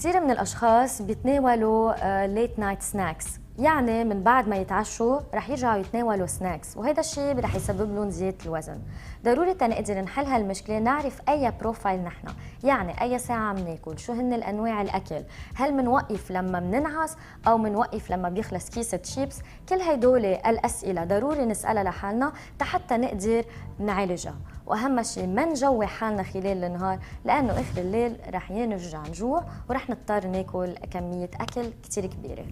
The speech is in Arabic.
كثير من الأشخاص بيتناولوا ليت نايت سناكس، يعني من بعد ما يتعشوا رح يرجعوا يتناولوا سناكس، وهذا الشيء رح يسبب لهم زيادة الوزن. ضروري تنقدر نحل هالمشكلة، نعرف أي بروفايل نحن، يعني أي ساعة بناكل، شو هن الأنواع الأكل، هل منوقف لما مننعس أو منوقف لما بيخلص كيسة شيبس. كل هدول الأسئلة ضروري نسألها لحالنا حتى نقدر نعالجها. واهم شيء ما نجوع حالنا خلال النهار، لانه اخر الليل رح ينرجع نجوع ورح نضطر ناكل كميه اكل كثير كبيره.